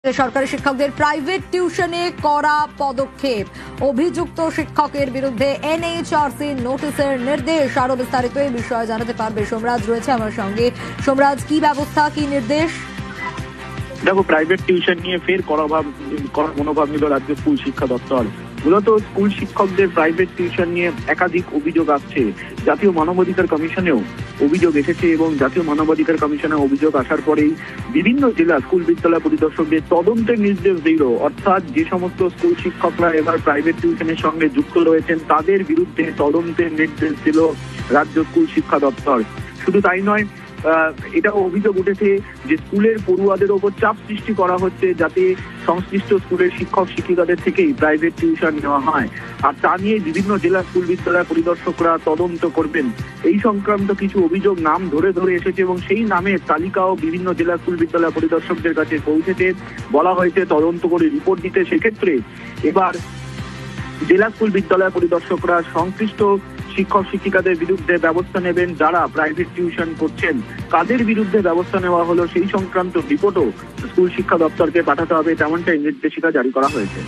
সরকারি শিক্ষকদের প্রাইভেট টিউশনে করা পদক্ষেপ, অভিযুক্ত শিক্ষকের বিরুদ্ধে এনএইচআরসি নোটিশের নির্দেশ। আরো বিস্তারিত এই বিষয়ে জানাতে পারবে সোমরাজ রয়েছে আমার সঙ্গে। সোমরাজ, কি ব্যবস্থা, কি নির্দেশ? দেখো, প্রাইভেট টিউশন নিয়ে ফের করার মনোভাব নিল রাজ্য স্কুল শিক্ষা দপ্তর। মূলত স্কুল শিক্ষকদের প্রাইভেট টিউশন নিয়ে একাধিক অভিযোগ আসছে। জাতীয় মানবাধিকার কমিশনেও অভিযোগ এসেছে এবং জাতীয় মানবাধিকার কমিশনে অভিযোগ আসার পরেই বিভিন্ন জেলা স্কুল বিদ্যালয় পরিদর্শকদের তদন্তের নির্দেশ দিল। অর্থাৎ যে সমস্ত স্কুল শিক্ষকরা এবার প্রাইভেট টিউশনের সঙ্গে যুক্ত রয়েছেন তাদের বিরুদ্ধে তদন্তের নির্দেশ দিল রাজ্য স্কুল শিক্ষা দপ্তর। শুধু তাই নয়, এটাও অভিযোগ উঠেছে যে স্কুলের পড়ুয়াদের ওপর চাপ সৃষ্টি করা হচ্ছে যাতে সংশ্লিষ্ট স্কুলের শিক্ষক শিক্ষিকাদের থেকেই প্রাইভেট টিউশন নেওয়া হয়। আর তা নিয়ে বিভিন্ন জেলা স্কুল বিদ্যালয় পরিদর্শকরা তদন্ত করবেন। এই সংক্রান্ত কিছু অভিযোগ নাম ধরে ধরে এসেছে এবং সেই নামের তালিকাও বিভিন্ন জেলা স্কুল বিদ্যালয় পরিদর্শকদের কাছে পৌঁছেছে। বলা হয়েছে তদন্ত করে রিপোর্ট দিতে। সেক্ষেত্রে এবার জেলা স্কুল বিদ্যালয় পরিদর্শকরা সংশ্লিষ্ট শিক্ষক শিক্ষিকাদের বিরুদ্ধে ব্যবস্থা নেবেন যারা প্রাইভেট টিউশন করছেন। কাদের বিরুদ্ধে ব্যবস্থা নেওয়া হলো সেই সংক্রান্ত রিপোর্টও স্কুল শিক্ষা দপ্তরকে পাঠাতে হবে, তেমনটাই নির্দেশিকা জারি করা হয়েছে।